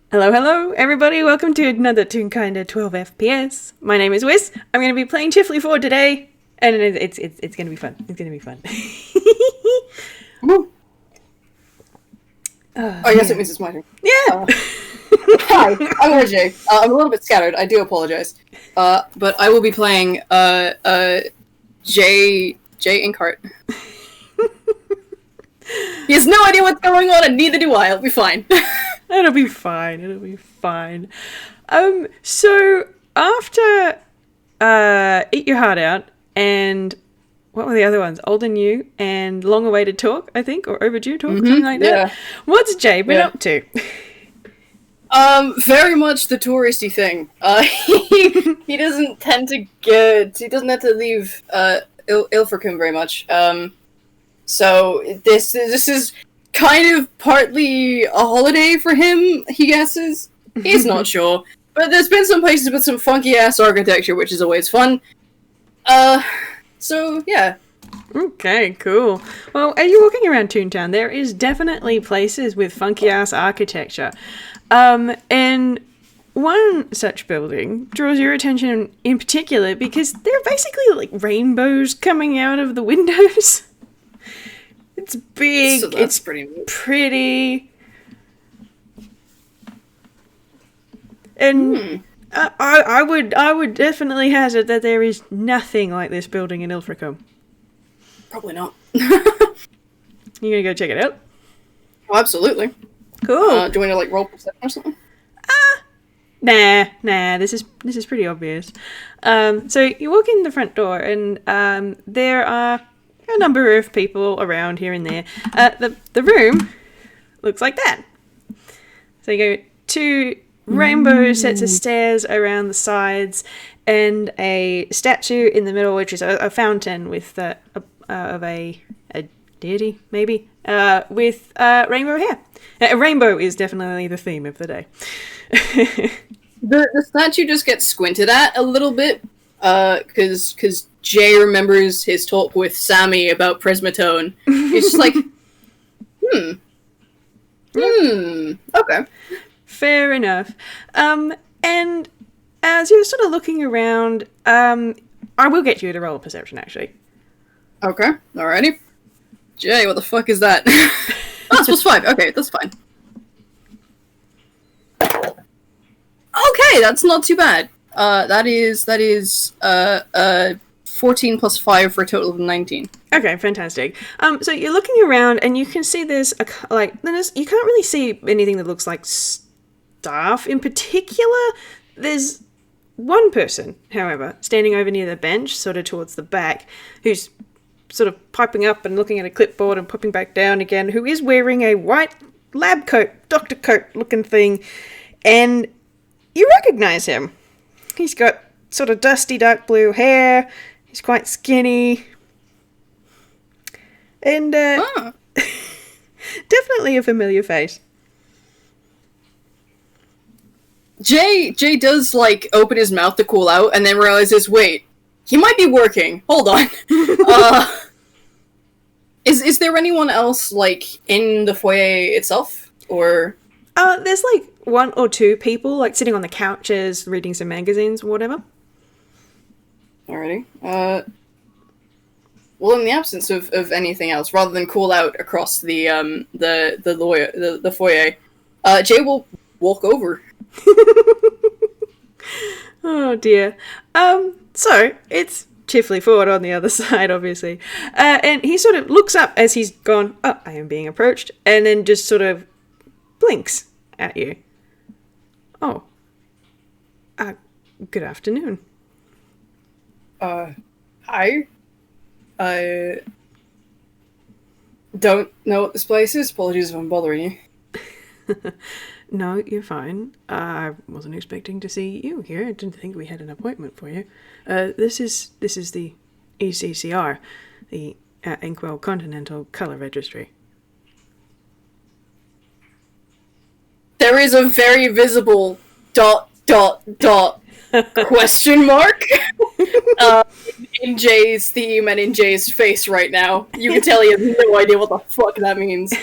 Hello, hello, everybody. Welcome to another Toonkind at 12 FPS. My name is Wiz. I'm going to be playing Chiffly 4 today, and it's going to be fun. It's going to be fun. I guess it means it's my turn. Yeah. Hi, I'm RJ. I'm a little bit scattered. I do apologize. But I will be playing J Inkheart. He has no idea what's going on, and neither do I. It'll be fine. It'll be fine. It'll be fine. So after Eat Your Heart Out and what were the other ones? Old and New and Long Awaited Talk, I think, or Overdue Talk, something like that. Yeah. What's Jay been up to? Very much the touristy thing. He doesn't tend to he doesn't have to leave Ilfracombe very much. So this is kind of partly a holiday for him, he guesses. He's not sure. But there's been some places with some funky-ass architecture, which is always fun. So, yeah. Okay, cool. Well, as you're walking around Toon Town, there is definitely places with funky-ass architecture. And one such building draws your attention in particular because there are basically like rainbows coming out of the windows. It's big. So that's it's pretty and I would definitely hazard that there is nothing like this building in Ilfracombe. Probably not. You gonna go check it out? Oh, absolutely. Cool. Do you want to, like, roll perception or something? Nah. This is pretty obvious. So you walk in the front door, and there are a number of people around here and there. The room looks like that. So you go two rainbow sets of stairs around the sides, and a statue in the middle, which is a fountain with of a deity, maybe, with rainbow hair. A rainbow is definitely the theme of the day. The statue just gets squinted at a little bit, because Jay remembers his talk with Sammy about Prismatone. He's just like, okay. Fair enough. And as you're sort of looking around, I will get you to roll a perception, actually. Okay, alrighty. Jay, what the fuck is that? Oh, it's +5. Okay, that's fine. Okay, that's not too bad. That is 14 plus 5 for a total of 19. Okay, fantastic. So you're looking around, and you can see you can't really see anything that looks like staff in particular. There's one person, however, standing over near the bench, sort of towards the back, who's sort of piping up and looking at a clipboard and popping back down again, who is wearing a white lab coat, doctor coat looking thing, and you recognize him. He's got sort of dusty dark blue hair, he's quite skinny, and definitely a familiar face. Jay does, like, open his mouth to cool out, and then realizes, wait, he might be working. Hold on. Is there anyone else, like, in the foyer itself? Or... There's, like, one or two people, like, sitting on the couches, reading some magazines or whatever. Alrighty. Well, in the absence of anything else, rather than call out across the foyer, Jay will walk over. Oh dear. So it's Chiffly Ford on the other side, obviously. And he sort of looks up as he's gone, oh, I am being approached, and then just sort of blinks at you. Oh. Good afternoon. Hi. I don't know what this place is. Apologies if I'm bothering you. No, you're fine. I wasn't expecting to see you here. I didn't think we had an appointment for you. This is the ECCR, the Inkwell Continental Colour Registry. There is a very visible ... question mark in Jay's theme and in Jay's face right now. You can tell he has no idea what the fuck that means.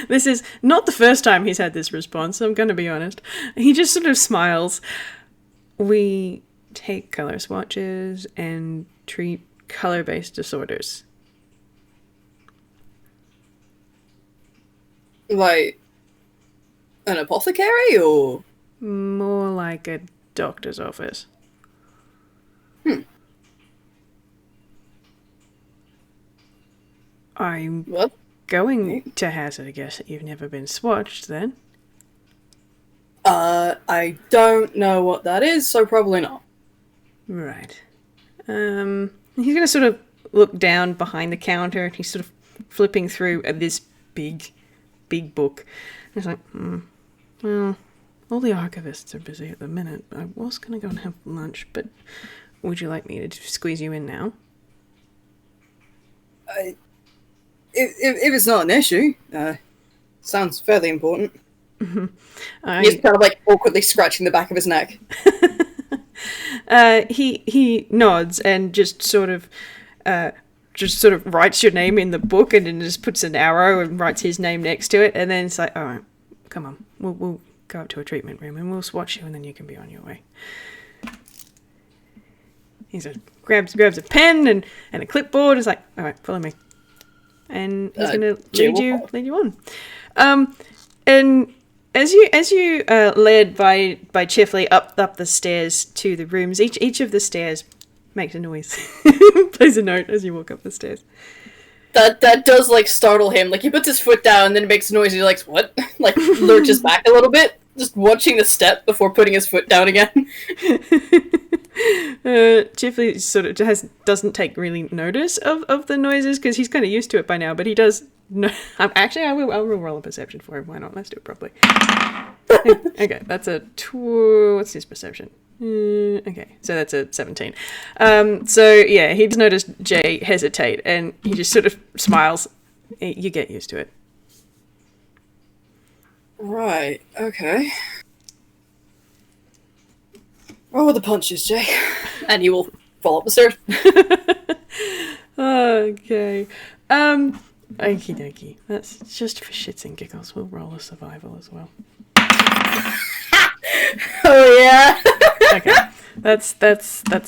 This is not the first time he's had this response, I'm going to be honest. He just sort of smiles. We take color swatches and treat color-based disorders. Like an apothecary, or More like a doctor's office. I'm what? going to hazard a guess that you've never been swatched, then. I don't know what that is, so probably not. Right. He's going to sort of look down behind the counter, and he's sort of flipping through this big book. He's like, well, all the archivists are busy at the minute. I was going to go and have lunch, but would you like me to squeeze you in now? If it's not an issue, sounds fairly important. Mm-hmm. He's kind of like awkwardly scratching the back of his neck. He nods and just sort of writes your name in the book, and then just puts an arrow and writes his name next to it, and then it's like, all right, come on, we'll go up to a treatment room and we'll swatch you, and then you can be on your way. He sort of grabs a pen and a clipboard. He's like, all right, follow me, and he's going to lead you on. And as you led by Chifley up the stairs to the rooms, each of the stairs makes a noise. Plays a note as you walk up the stairs. That does like startle him. Like he puts his foot down and then it makes a noise. And he's like, "What?" Like lurches back a little bit, just watching the step before putting his foot down again. Chifley sort of doesn't take really notice of the noises because he's kind of used to it by now. But he does. No, actually, I will roll a perception for him. Why not? Let's do it properly. Okay, that's a what's his perception? Okay, so that's a 17. So yeah, he does notice Jay hesitate, and he just sort of smiles. You get used to it. Right. Okay. Roll with the punches, Jay. And he will fall up the stairs. Okay. Okie dokie. That's just for shits and giggles. We'll roll a survival as well. Oh yeah. Okay, that's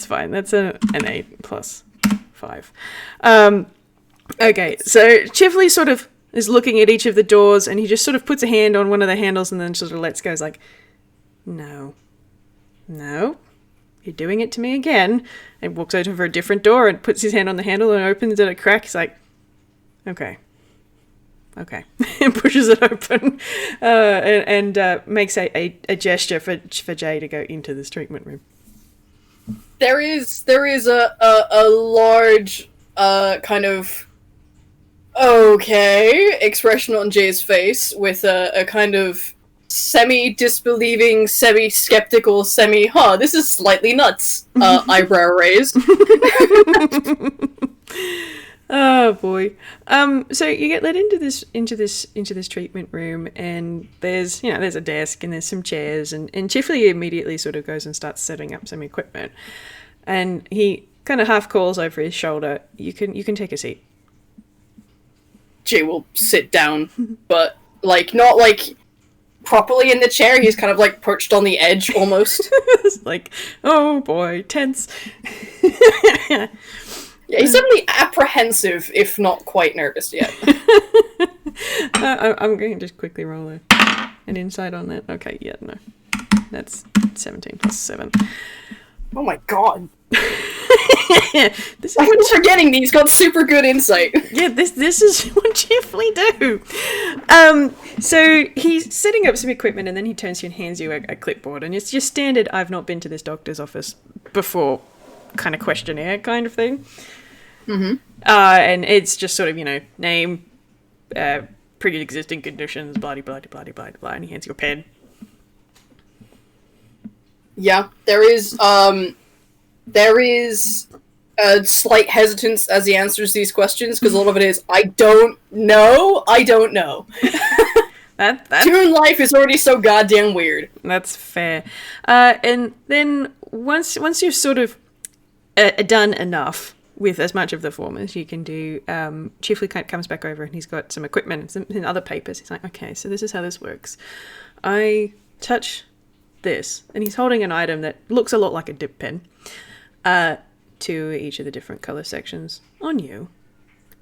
fine. That's an 8 plus 5. Okay, so Chifley sort of is looking at each of the doors, and he just sort of puts a hand on one of the handles, and then sort of lets go. He's like, no, you're doing it to me again. And walks over for a different door and puts his hand on the handle and opens it a crack. He's like, okay. And pushes it open and makes a gesture for Jay to go into this treatment room. There is a large kind of okay expression on Jay's face with a kind of semi-disbelieving, semi-skeptical, this is slightly nuts eyebrow raised. Oh boy. So you get led into this treatment room, and there's a desk and there's some chairs, and Chifley immediately sort of goes and starts setting up some equipment. And he kind of half calls over his shoulder, you can take a seat. Jay will sit down, but like not like properly in the chair. He's kind of like perched on the edge almost. It's like, oh boy, tense. Yeah, he's definitely apprehensive, if not quite nervous yet. I'm going to just quickly roll an insight on that. Okay, yeah, no. That's 17 plus 7. Oh my god. This is I'm forgetting that he's got super good insight. Yeah, this is what Chifley do. So he's setting up some equipment, and then he turns to you and hands you a clipboard, and it's your standard I've not been to this doctor's office before kind of questionnaire kind of thing. Mm-hmm. And it's just sort of, name, pre-existing conditions, blah, blah, blah, blah, blah, and he hands you a pen. Yeah, there is a slight hesitance as he answers these questions, because a lot of it is, I don't know. That Toon life is already so goddamn weird. That's fair. And then once you've sort of done enough, with as much of the form as you can do, Chiefly comes back over and he's got some equipment and other papers. He's like, okay, so this is how this works. I touch this, and he's holding an item that looks a lot like a dip pen, to each of the different color sections on you.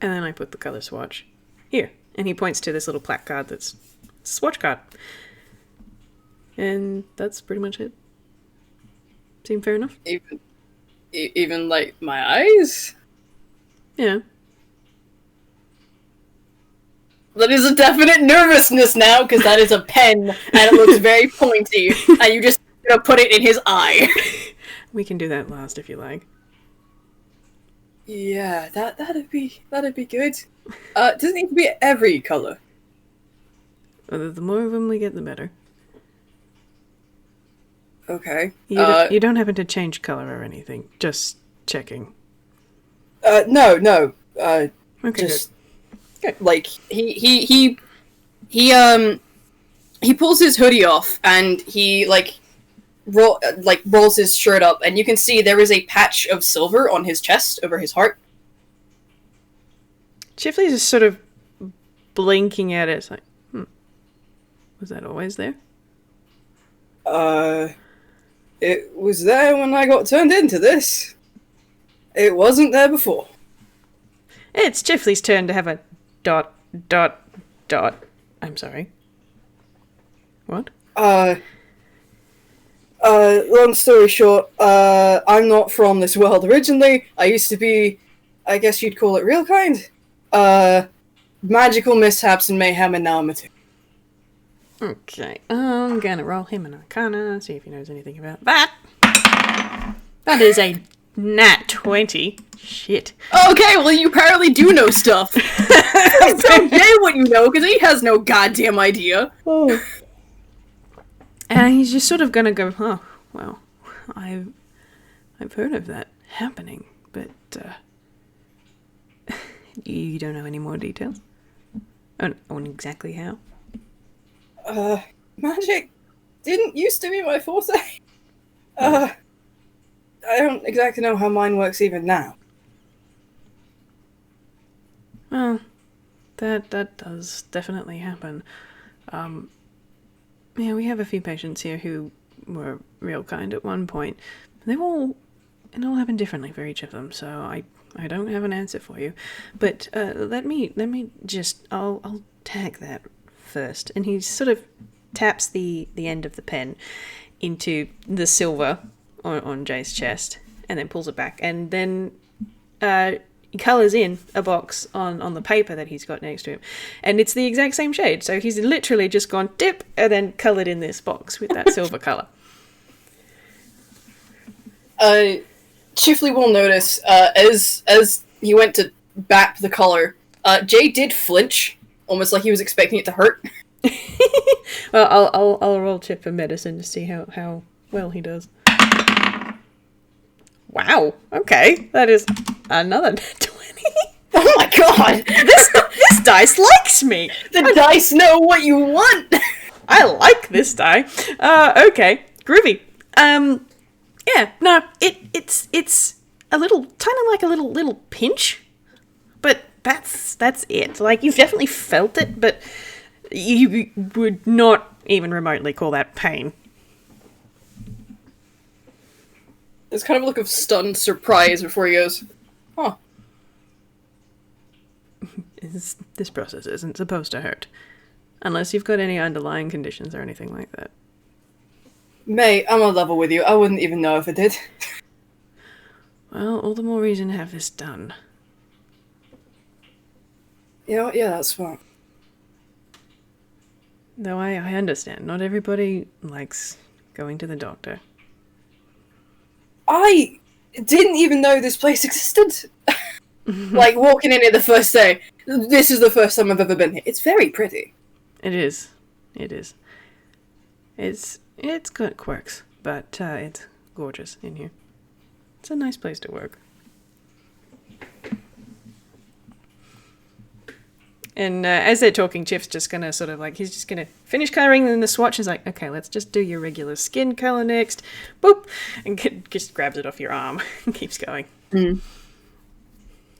And then I put the color swatch here. And he points to this little placard that's a swatch card. And that's pretty much it. Seem fair enough? Even like my eyes? Yeah. That is a definite nervousness now, because that is a pen, and it looks very pointy, and you just put it in his eye. We can do that last if you like. Yeah, that'd be good. Does it need to be every color? The more of them we get, the better. Okay. You don't happen to change color or anything. Just checking. No. Okay, just good. Like he pulls his hoodie off and he rolls his shirt up, and you can see there is a patch of silver on his chest over his heart. Chifley's just sort of blinking at it. It's like, was that always there? It was there when I got turned into this. It wasn't there before. It's Chifley's turn to have a ... I'm sorry. What? Long story short, I'm not from this world originally. I used to be, I guess you'd call it real kind. Magical mishaps and mayhem, and now I'm a Toon. Okay, I'm gonna roll him an Arcana, see if he knows anything about that. That is a nat 20. Shit. Okay, well you apparently do know stuff. Don't say what you know, because he has no goddamn idea. Oh. And he's just sort of gonna go, oh, well, I've heard of that happening, but you don't know any more details on exactly how? Magic didn't used to be my forte. I don't exactly know how mine works even now. Well, that does definitely happen. Yeah, we have a few patients here who were real kind at one point. It all happened differently for each of them, so I don't have an answer for you. But let me just I'll tag that first. And he sort of taps the end of the pen into the silver on Jay's chest, and then pulls it back, and then he colours in a box on the paper that he's got next to him, and it's the exact same shade. So he's literally just gone dip and then coloured in this box with that silver colour. Chiefly will notice as he went to bap the colour, Jay did flinch, almost like he was expecting it to hurt. Well, I'll roll Chip for medicine to see how well he does. Wow. Okay, that is another 20. Oh my god! This dice likes me. The dice know what you want. I like this die. Okay, groovy. Yeah. No, it's a little, kind of like a little pinch, but that's it. Like, you've definitely felt it, but you would not even remotely call that pain. There's kind of a look of stunned surprise before he goes, huh. This process isn't supposed to hurt. Unless you've got any underlying conditions or anything like that. Mate, I'm on level with you. I wouldn't even know if it did. Well, all the more reason to have this done. You know what? Yeah, that's smart. Though I understand, not everybody likes going to the doctor. I didn't even know this place existed. Like, walking in here the first day. This is the first time I've ever been here. It's very pretty. It is. It's got quirks, but it's gorgeous in here. It's a nice place to work. And as they're talking, Chip's just gonna sort of like, he's just gonna finish colouring, and then the swatch is like, okay, let's just do your regular skin colour next. Boop! And just grabs it off your arm and keeps going. Mm.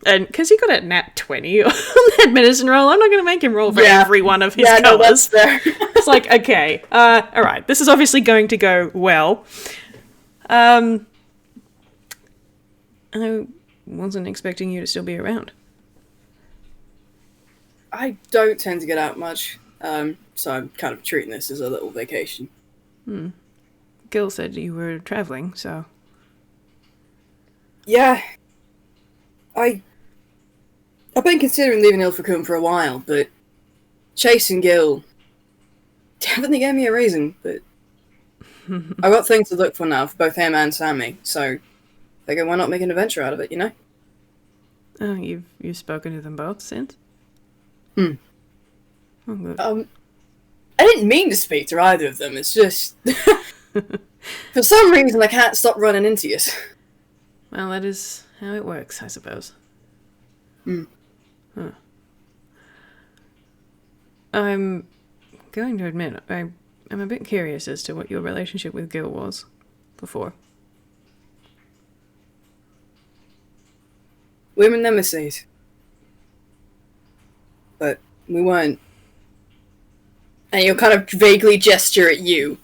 And because he got a nat 20 on that medicine roll, I'm not going to make him roll for every one of his colours. No, that's fair. It's like, okay, alright, this is obviously going to go well. I wasn't expecting you to still be around. I don't tend to get out much, so I'm kind of treating this as a little vacation. Gil said you were travelling, so... Yeah. I've been considering leaving Ilfracombe for a while, but Chase and Gil definitely gave me a reason, but I've got things to look for now for both him and Sammy, so figure why not make an adventure out of it, you know? Oh, you've spoken to them both since? Oh, good. I didn't mean to speak to either of them, it's just... for some reason I can't stop running into you. Well, that is how it works, I suppose. Huh. I'm going to admit, I'm a bit curious as to what your relationship with Gil was before. We were nemesis. But we weren't. And you'll kind of vaguely gesture at you.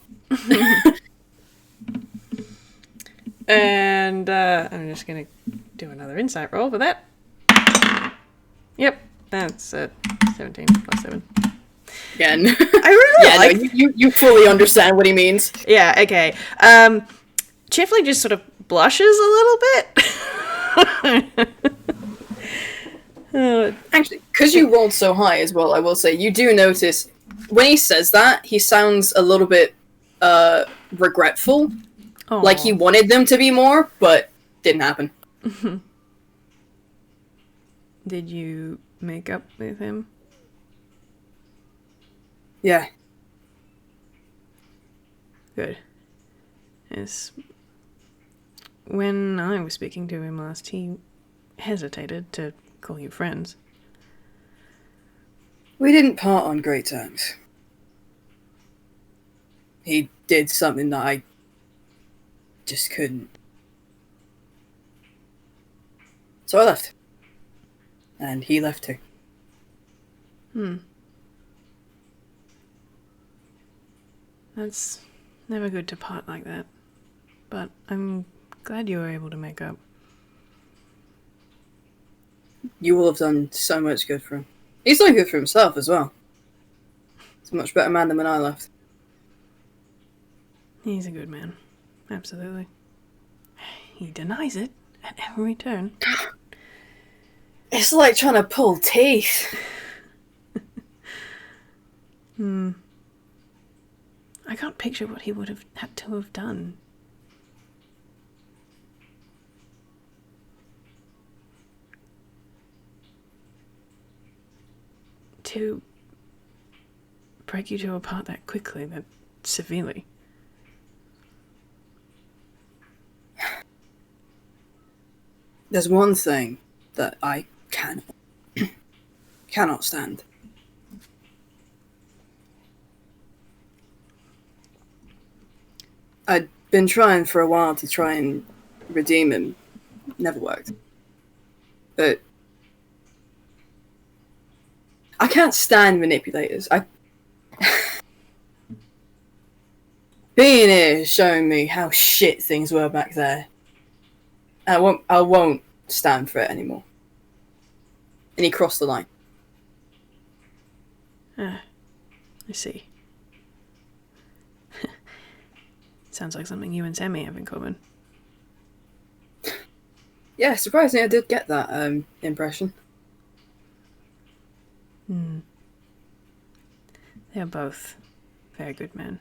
And I'm just going to do another insight roll for that. Yep, that's 17 plus 7. Again. I really like... no, you fully understand what he means. Yeah, okay. Chifley just sort of blushes a little bit. Actually, because you rolled so high as well, I will say, you do notice, when he says that, he sounds a little bit regretful. Aww. Like he wanted them to be more, but didn't happen. Did you make up with him? Yeah. Good. Yes. When I was speaking to him last, he hesitated to call you friends. We didn't part on great terms. He did something that I just couldn't. So I left. And he left too. That's never good to part like that. But I'm glad you were able to make up. You will have done so much good for him. He's done good for himself as well. He's a much better man than when I left. He's a good man. Absolutely. He denies it at every turn. It's like trying to pull teeth. I can't picture what he would have had to have done. To break you two apart that quickly, that severely. There's one thing that I cannot stand. I'd been trying for a while to try and redeem him. Never worked. But I can't stand manipulators. Being here is showing me how shit things were back there. And I won't stand for it anymore. And he crossed the line. Ah, I see. Sounds like something you and Sammy have in common. Yeah, surprisingly I did get that impression. They're both very good men.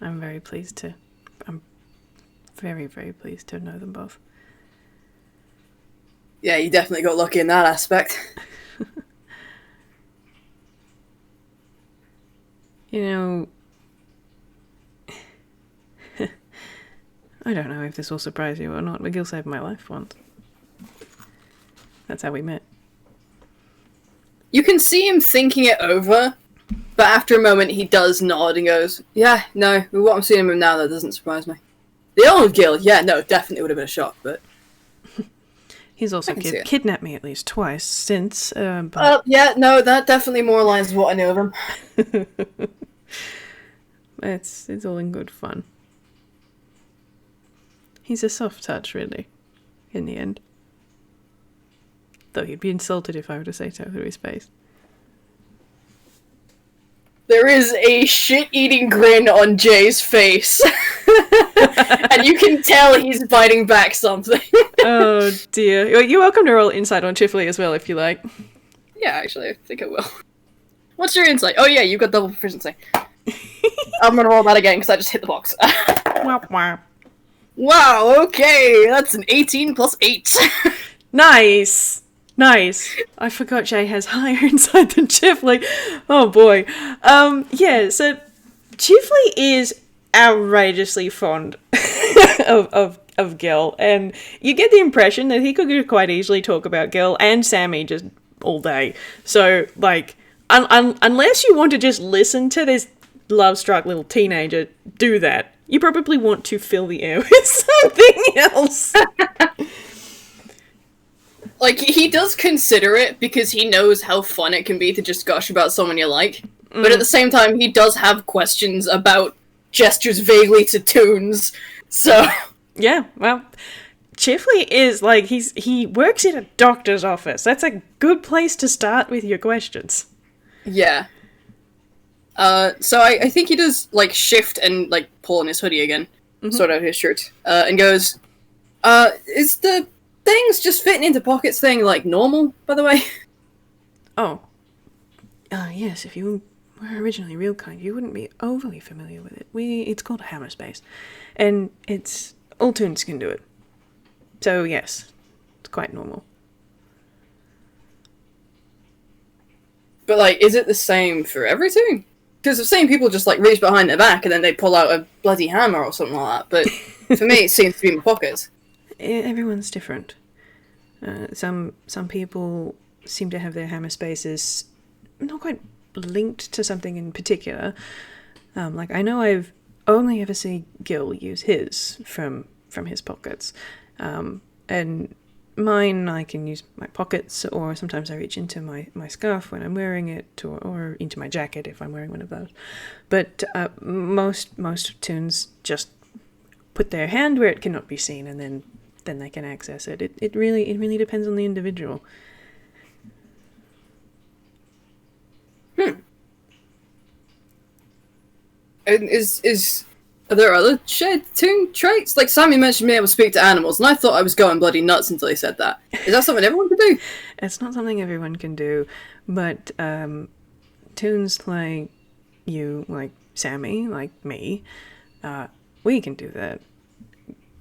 I'm very, very pleased to know them both. Yeah, you definitely got lucky in that aspect. You know, I don't know if this will surprise you or not, but Gil saved my life once. That's how we met. You can see him thinking it over, but after a moment he does nod and goes, yeah, no, with what I'm seeing him now, that doesn't surprise me. The old Gil, yeah, no, definitely would have been a shock, but... He's also can see it. kidnapped me at least twice since, but... Yeah, no, that definitely more aligns with what I knew of him. It's all in good fun. He's a soft touch, really, in the end. Though he'd be insulted if I were to say so through his face. There is a shit-eating grin on Jay's face. And you can tell he's biting back something. Oh dear. You're welcome to roll insight on Chifley as well, if you like. Yeah, actually, I think I will. What's your insight? Oh yeah, you've got double proficiency. I'm gonna roll that again, because I just hit the box. Womp womp. Wow, okay, that's an 18 plus 8. Nice! Nice. I forgot Jay has higher insight than Chifley. Oh boy. Yeah, so Chifley is outrageously fond of Gil, and you get the impression that he could quite easily talk about Gil and Sammy just all day. So, like, unless you want to just listen to this love-struck little teenager do that, you probably want to fill the air with something else. Like, he does consider it because he knows how fun it can be to just gush about someone you like. But at the same time, he does have questions about gestures vaguely to tunes. So... Yeah, well, Chifley is, like, he works in a doctor's office. That's a good place to start with your questions. Yeah. So I think he does, like, shift and, like, pull on his hoodie again. Sort out his shirt. And goes, is the things just fitting into pockets thing, like, normal, by the way? Oh. Yes, if you were originally real kind, you wouldn't be overly familiar with it. It's called a hammer space. And it's... all toons can do it. So, yes, it's quite normal. But, like, is it the same for every toon? Because I've seen people just, like, reach behind their back and then they pull out a bloody hammer or something like that. But for me, it seems to be in my pockets. Everyone's different. Some people seem to have their hammer spaces not quite linked to something in particular. Like, I know I've only ever seen Gil use his from his pockets. And mine, I can use my pockets, or sometimes I reach into my scarf when I'm wearing it, or into my jacket if I'm wearing one of those. But most toons just put their hand where it cannot be seen, and then they can access it. It really depends on the individual. And are there other shared toon traits? Like, Sammy mentioned being able to speak to animals, and I thought I was going bloody nuts until he said that. Is that something everyone can do? It's not something everyone can do, but toons like you, like Sammy, like me, we can do that.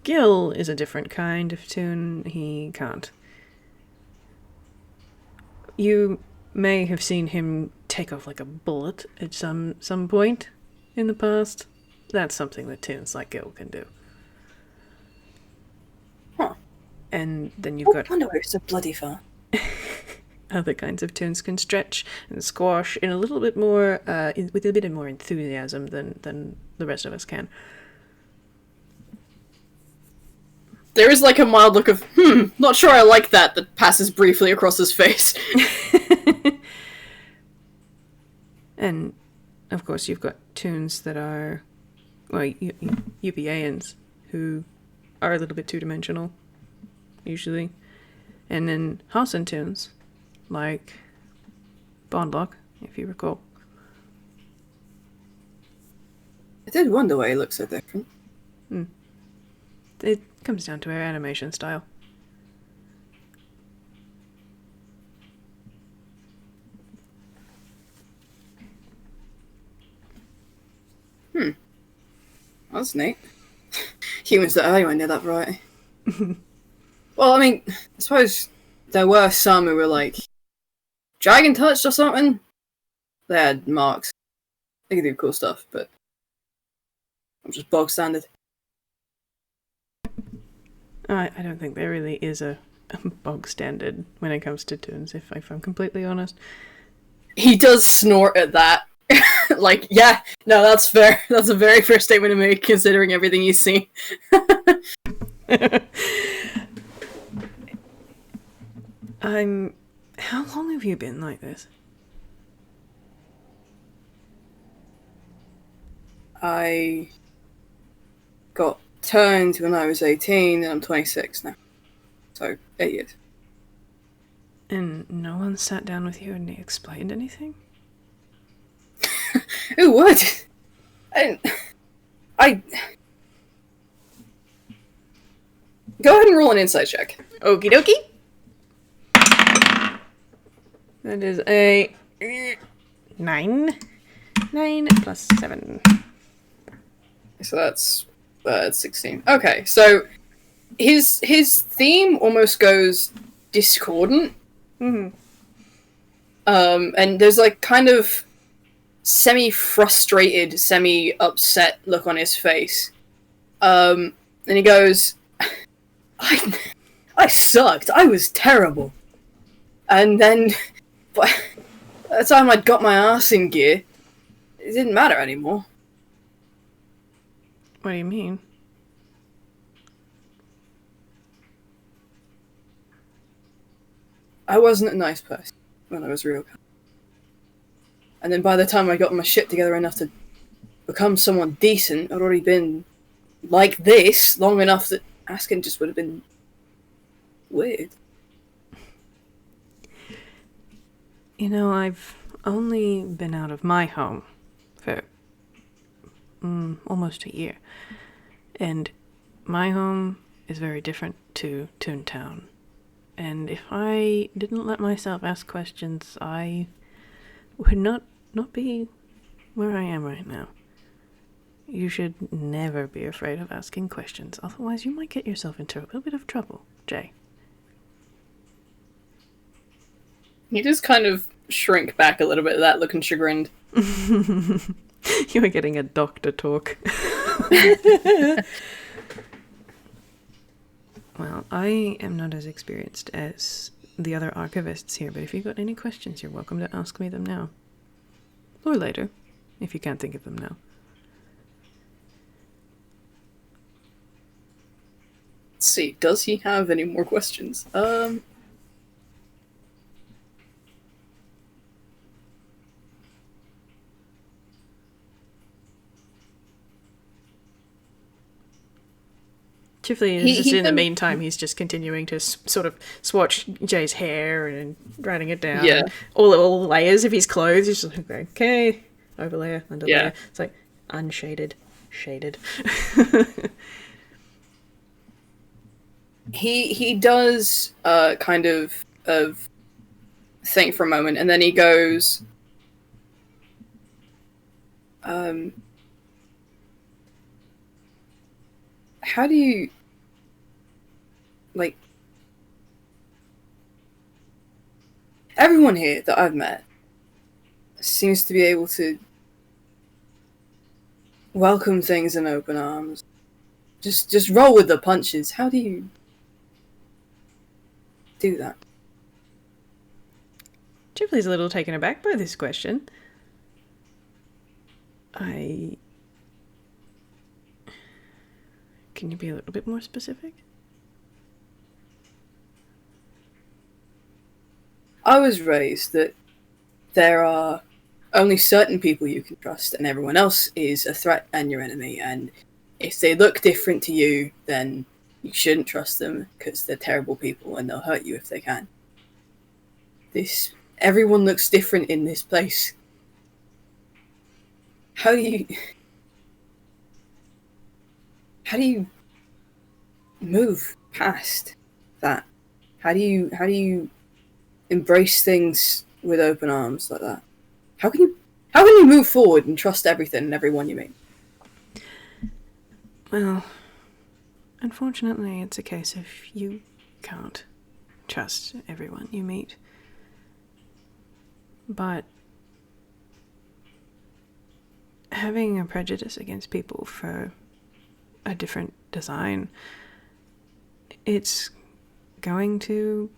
Gil is a different kind of toon. He can't. You may have seen him take off like a bullet at some point in the past. That's something that toons like Gil can do. Huh. And then you've got... I wonder where it's so bloody far. Other kinds of toons can stretch and squash in a little bit more, with a bit more enthusiasm than the rest of us can. There is like a mild look of, not sure I like that passes briefly across his face. And, of course, you've got toons that are, well, UPAians, who are a little bit two-dimensional, usually. And then Hassan toons, like Bondlock, if you recall. I did wonder why he looks so different. It comes down to our animation style. That's neat. Humans that are anywhere near that variety. Well, I mean, I suppose there were some who were like dragon touched or something. They had marks. They could do cool stuff, but I'm just bog standard. I don't think there really is a bog standard when it comes to toons, if I'm completely honest. He does snort at that. Like, yeah, no, that's fair. That's a very fair statement to make, considering everything you've seen. How long have you been like this? I got turned when I was 18, and I'm 26 now. So, 8 years. And no one sat down with you and explained anything? Who would? I... Go ahead and roll an insight check. Okie dokie. That is a 9. 9 plus 7. So that's 16. Okay, so his theme almost goes discordant. Mm-hmm. And there's like kind of semi-frustrated, semi-upset look on his face. And he goes, I sucked. I was terrible. And then, by the time I'd got my ass in gear, it didn't matter anymore. What do you mean? I wasn't a nice person when I was real. And then by the time I got my shit together enough to become someone decent, I'd already been like this long enough that asking just would have been weird. You know, I've only been out of my home for almost a year. And my home is very different to Toon Town. And if I didn't let myself ask questions, I would not be where I am right now. You should never be afraid of asking questions, otherwise you might get yourself into a little bit of trouble, Jay. You just kind of shrink back a little bit, that looking chagrined. You are getting a doctor talk. Well, I am not as experienced as the other archivists here, but if you've got any questions, you're welcome to ask me them now. Or later, if you can't think of them now. Let's see, does he have any more questions? Chiefly, in the meantime, he's just continuing to sort of swatch Jay's hair and writing it down. Yeah. All the layers of his clothes. He's just like, okay, overlayer, underlayer. Yeah. It's like unshaded, shaded. He does kind of think for a moment, and then he goes, how do you, like, everyone here that I've met seems to be able to welcome things in open arms. Just roll with the punches. How do you do that? Chipley's a little taken aback by this question. Can you be a little bit more specific? I was raised that there are only certain people you can trust, and everyone else is a threat and your enemy, and if they look different to you, then you shouldn't trust them, because they're terrible people and they'll hurt you if they can. Everyone looks different in this place. How do you move past that? How do you embrace things with open arms like that? How can you move forward and trust everything and everyone you meet? Well, unfortunately, it's a case of you can't trust everyone you meet. But having a prejudice against people for a different design, it's going to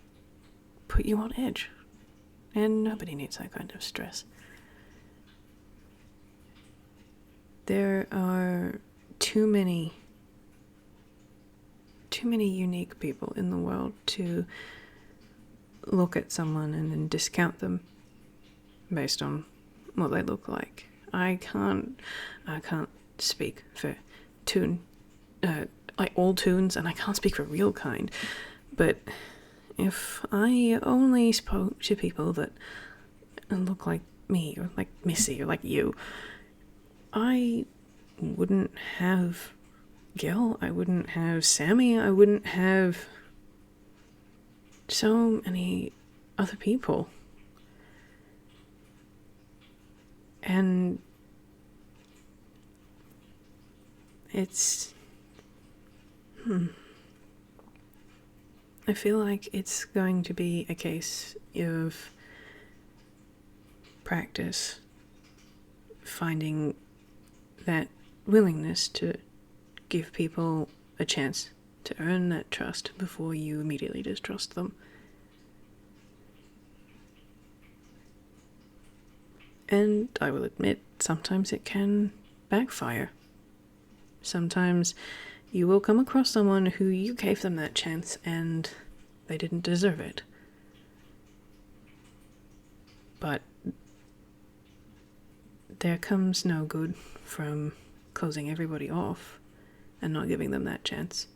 put you on edge. And nobody needs that kind of stress. There are too many unique people in the world to look at someone and then discount them based on what they look like. I can't speak for Toon, like all Toons, and I can't speak for real kind. But if I only spoke to people that look like me, or like Missy, or like you, I wouldn't have Gil, I wouldn't have Sammy, I wouldn't have so many other people. And it's... I feel like it's going to be a case of practice, finding that willingness to give people a chance to earn that trust before you immediately distrust them. And I will admit, sometimes it can backfire. Sometimes you will come across someone who you gave them that chance and they didn't deserve it. But there comes no good from closing everybody off and not giving them that chance.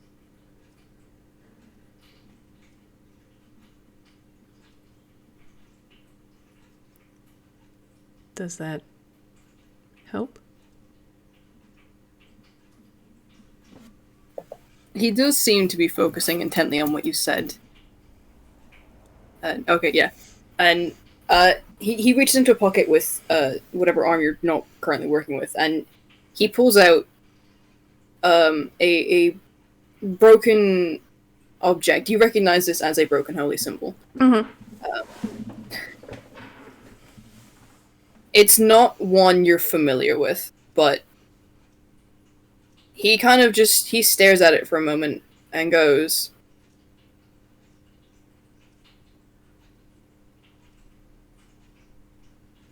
Does that help? He does seem to be focusing intently on what you said. Okay, yeah. And he reaches into a pocket with whatever arm you're not currently working with, and he pulls out a broken object. You recognize this as a broken holy symbol. Mm-hmm. It's not one you're familiar with, but he kind of just, he stares at it for a moment and goes,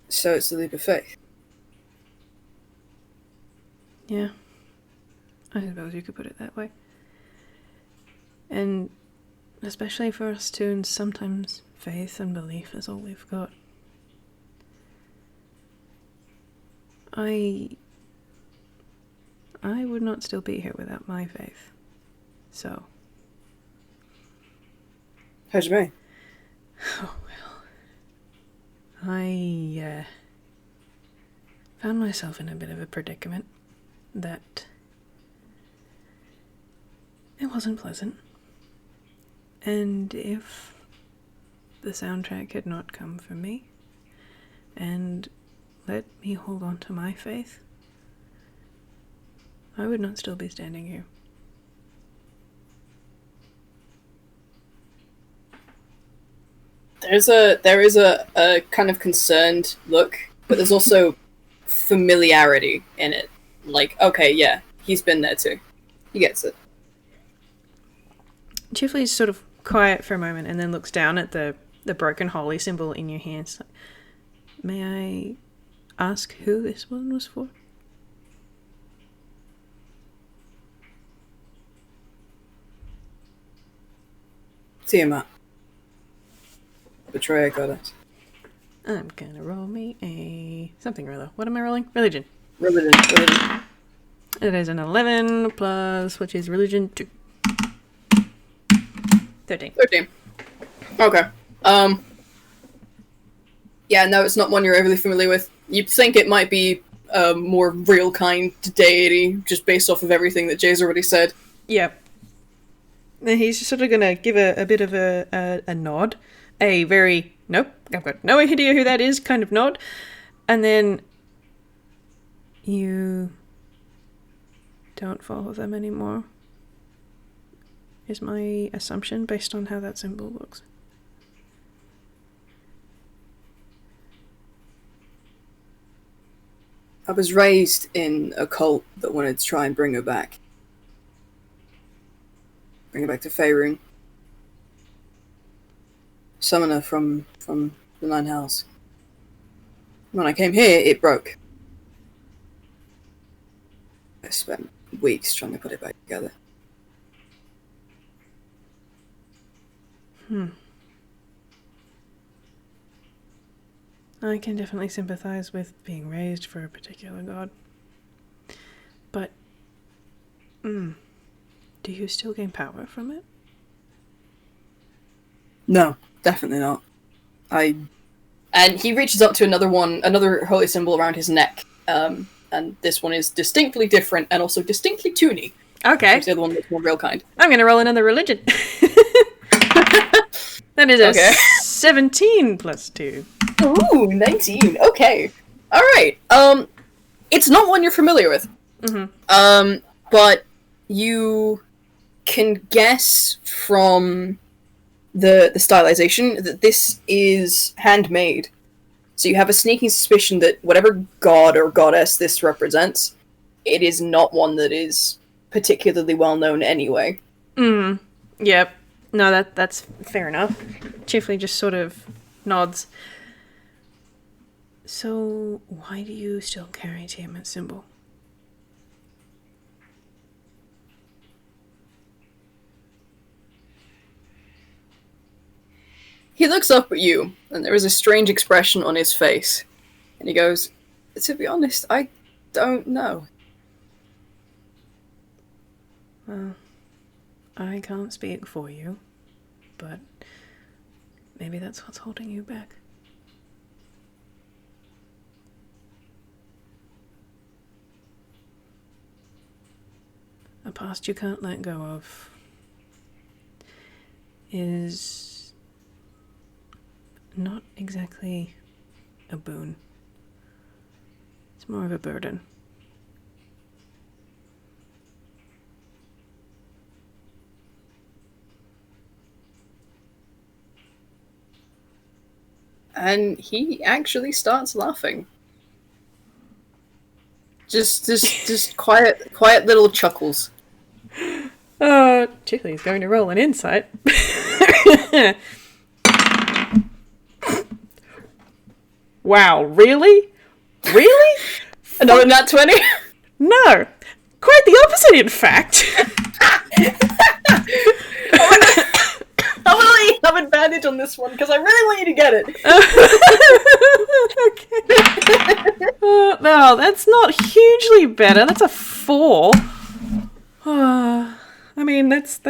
"So it's the leap of faith." Yeah. I suppose you could put it that way. And especially for us Toons, sometimes faith and belief is all we've got. I would not still be here without my faith. So. How'd you mean? Oh, well. I found myself in a bit of a predicament that it wasn't pleasant. And if the soundtrack had not come from me and let me hold on to my faith, I would not still be standing here. There is a kind of concerned look, but there's also familiarity in it. Like, okay, yeah, he's been there too. He gets it. Chifley's sort of quiet for a moment and then looks down at the broken holy symbol in your hands. Like, may I ask who this one was for? Tiamat. Betrayer goddess. I'm gonna roll me a something or other. What am I rolling? Religion. Religion. It is an 11 plus, which is religion 2. 13. Okay. Yeah, no, it's not one you're overly familiar with. You'd think it might be a more real kind deity, just based off of everything that Jay's already said. Yeah. And he's just sort of gonna give a bit of a nod. A very, nope, I've got no idea who that is kind of nod. And then you don't follow them anymore, is my assumption based on how that symbol looks. I was raised in a cult that wanted to try and bring her back. Bring her back to Faerun. Summon her from the Nine Hells. When I came here, it broke. I spent weeks trying to put it back together. I can definitely sympathize with being raised for a particular god. But, do you still gain power from it? No, definitely not. And he reaches up to another holy symbol around his neck. And this one is distinctly different and also distinctly toony. Okay. The other one looks more real kind. I'm gonna roll another religion. That is a 17 plus 2. Ooh, 19. Okay. Alright. It's not one you're familiar with. Mm-hmm. But you can guess from the stylization that this is handmade. So you have a sneaking suspicion that whatever god or goddess this represents, it is not one that is particularly well known anyway. Yep. No, that's fair enough. Chiefly just sort of nods. So, why do you still carry Tiamat's symbol? He looks up at you, and there is a strange expression on his face. And he goes, "To be honest, I don't know." Well, I can't speak for you, but maybe that's what's holding you back. A past you can't let go of is not exactly a boon. It's more of a burden. And he actually starts laughing. Just quiet little chuckles. Chiefly's going to roll an insight. Wow, really? Really? Another nat 20? No. Quite the opposite, in fact. I'm gonna have advantage on this one, because I really want you to get it. Okay. No, that's not hugely better. That's a 4. I mean, that's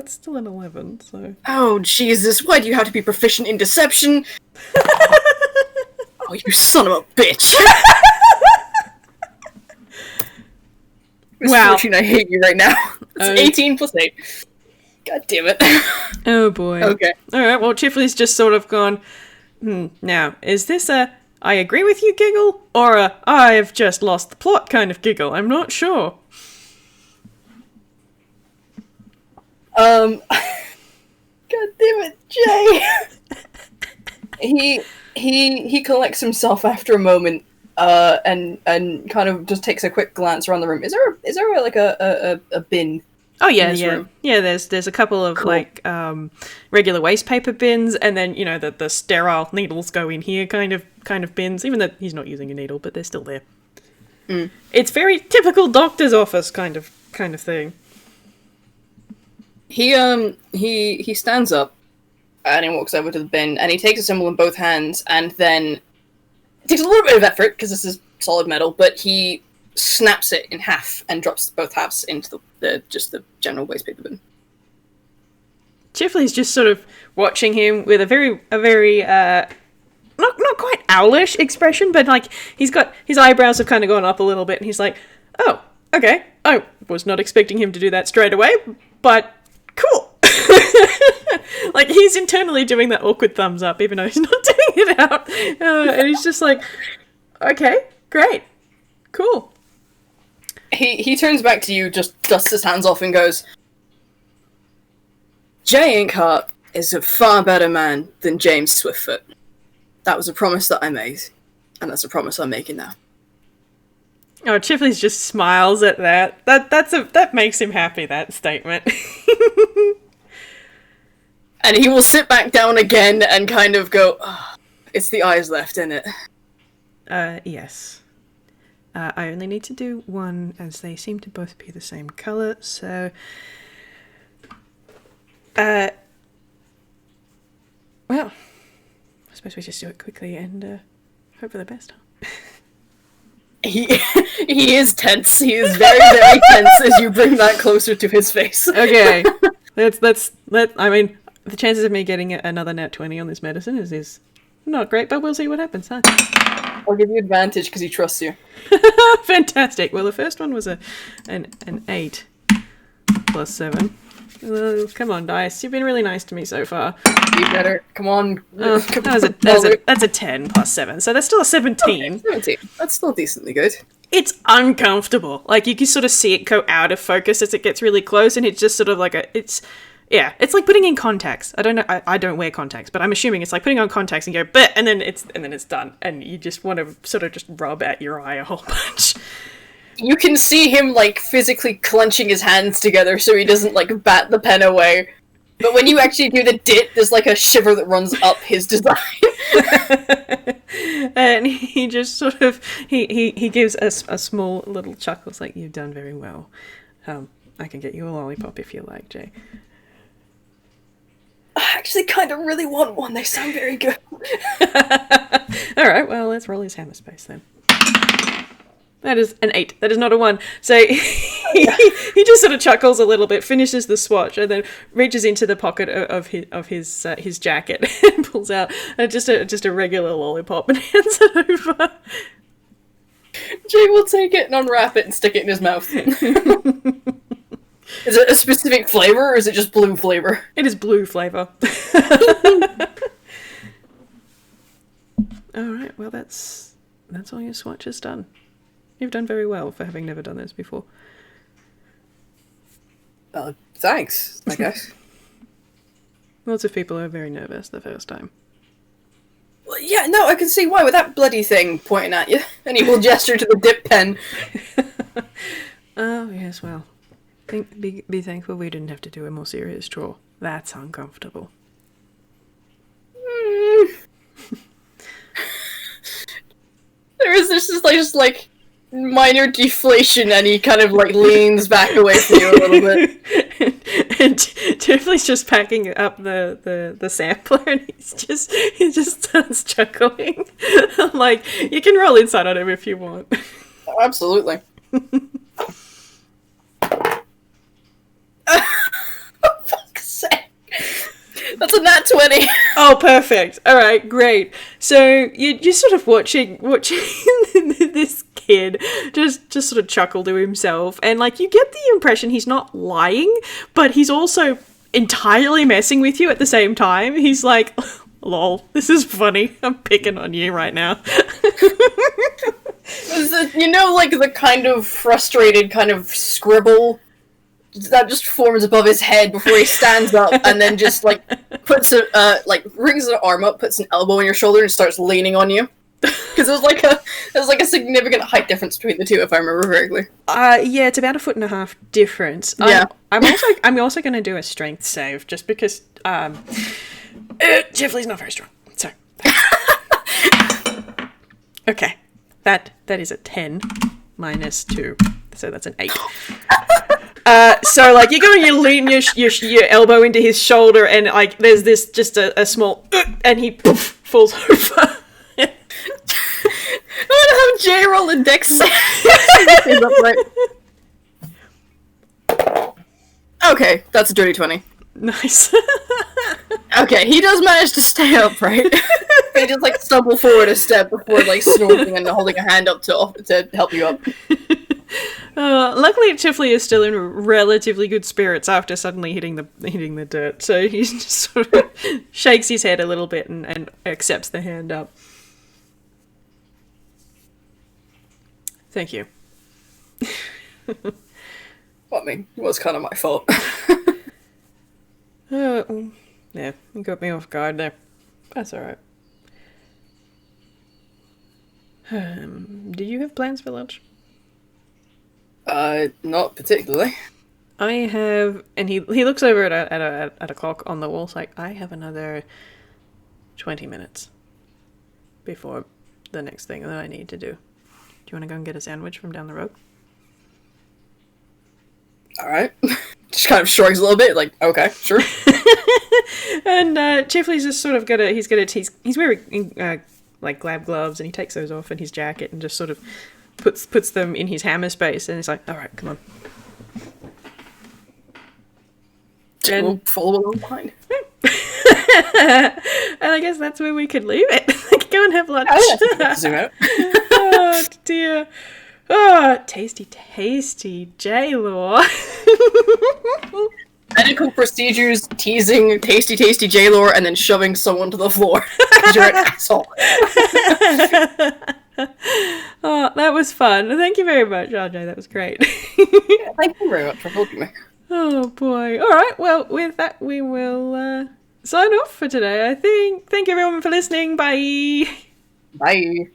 still an 11, so... Oh, Jesus, why do you have to be proficient in deception? Oh, you son of a bitch! Wow. Misfortune, I hate you right now. It's 18 plus 8. God damn it. Oh boy. Okay. Alright, well, Chiffley's just sort of gone, now, is this a I agree with you giggle, or a I've just lost the plot kind of giggle? I'm not sure. God damn it, Jay! He collects himself after a moment, and kind of just takes a quick glance around the room. Is there like a bin? Oh yeah, this yeah, room? yeah. There's a couple of Cool. like regular waste paper bins, and then the sterile needles go in here kind of bins. Even though he's not using a needle, but they're still there. It's very typical doctor's office kind of thing. He stands up and he walks over to the bin and he takes a symbol in both hands and then it takes a little bit of effort because this is solid metal, but he snaps it in half and drops both halves into the general waste paper bin. Chiffley's just sort of watching him with a very not quite owlish expression, but like he's got his eyebrows have kind of gone up a little bit, and he's like, "Oh, okay. I was not expecting him to do that straight away, but cool." Like he's internally doing that awkward thumbs up, even though he's not doing it out, and he's just like, "Okay, great, cool." He turns back to you, just dusts his hands off and goes, "Jay Inkheart is a far better man than James Swiftfoot. That was a promise that I made, and that's a promise I'm making now." Oh, Chipley's just smiles at that. That makes him happy, that statement. And he will sit back down again and kind of go, "Oh, it's the eyes left, isn't it?" Yes. I only need to do one, as they seem to both be the same colour, so... well, I suppose we just do it quickly and hope for the best. He is tense. He is very, very tense as you bring that closer to his face. Okay. I mean, the chances of me getting another nat 20 on this medicine is not great, but we'll see what happens, huh? I'll give you advantage because he trusts you. Fantastic. Well, the first one was an 8 plus 7. Well, come on, dice. You've been really nice to me so far. You better. Come on. That's a 10 plus 7, so that's still a 17. Okay, 17. That's still decently good. It's uncomfortable. Like, you can sort of see it go out of focus as it gets really close, and it's just sort of like it's like putting in contacts. I don't know. I don't wear contacts, but I'm assuming it's like putting on contacts and go, but and then it's done, and you just want to sort of just rub out your eye a whole bunch. You can see him, like, physically clenching his hands together so he doesn't, like, bat the pen away. But when you actually do the dit, there's, like, a shiver that runs up his design. And he just sort of, he gives a small little chuckle. It's like, you've done very well. I can get you a lollipop if you like, Jay. I actually kind of really want one. They sound very good. Alright, well, let's roll his hammer space then. That is an 8. That is not a 1. So he just sort of chuckles a little bit, finishes the swatch, and then reaches into the pocket of his jacket and pulls out just a regular lollipop and hands it over. Jay will take it and unwrap it and stick it in his mouth. Is it a specific flavor, or is it just blue flavor? It is blue flavor. Alright, well that's all your swatches done. You've done very well for having never done this before. Thanks, I guess. Lots of people are very nervous the first time. Well, yeah, no, I can see why with that bloody thing pointing at you. And he will gesture to the dip pen. Oh, yes, well. Be thankful we didn't have to do a more serious draw. That's uncomfortable. This is just like minor deflation, and he kind of like leans back away from you a little bit. And Tiffany's just packing up the sampler, and he just starts chuckling. Like, you can roll inside on him if you want. Oh, absolutely. Fuck's sake. That's a nat 20. Oh, perfect. All right, great. So you're sort of watching this kid just sort of chuckle to himself, and like you get the impression he's not lying, but he's also entirely messing with you at the same time. He's like, lol, this is funny. I'm picking on you right now. You know, like the kind of frustrated kind of scribble that just forms above his head before he stands up, and then just like puts rings an arm up, puts an elbow on your shoulder, and starts leaning on you. Because there's like a significant height difference between the two, if I remember correctly. Yeah, it's about 1.5 foot difference. Yeah. I'm also going to do a strength save just because Jeffley's not very strong. So okay, that is a 10 minus 2, so that's an 8. So like you go and you lean your elbow into his shoulder, and like there's this just a small and he falls over. I'm gonna have Jay roll a dex save. Okay, that's a dirty 20. Nice. Okay, he does manage to stay upright. They just like stumble forward a step before like snorting and holding a hand up to help you up. Luckily, Tifley is still in relatively good spirits after suddenly hitting the dirt, so he just sort of shakes his head a little bit and accepts the hand up. Thank you. Well, I mean, it was kind of my fault. Yeah, you got me off guard there. That's alright. Do you have plans for lunch? Not particularly. I have, and he looks over at a clock on the wall. It's like, I have another 20 minutes before the next thing that I need to do. Do you want to go and get a sandwich from down the road? Alright. Just kind of shrugs a little bit, like, okay, sure. And Chifley's just sort of he's wearing like lab gloves, and he takes those off in his jacket and just sort of puts them in his hammer space, and he's like, all right, come on. And we'll follow along behind. And I guess that's where we could leave it. Like, go and have lunch. Zoom out. Oh dear. Oh, tasty J-Law. Medical procedures, teasing tasty J-Lore, and then shoving someone to the floor. Because you're an asshole. Oh, that was fun. Thank you very much, RJ. That was great. Yeah, thank you very much for helping me. Oh boy. All right. Well, with that, we will sign off for today, I think. Thank you everyone for listening. Bye. Bye.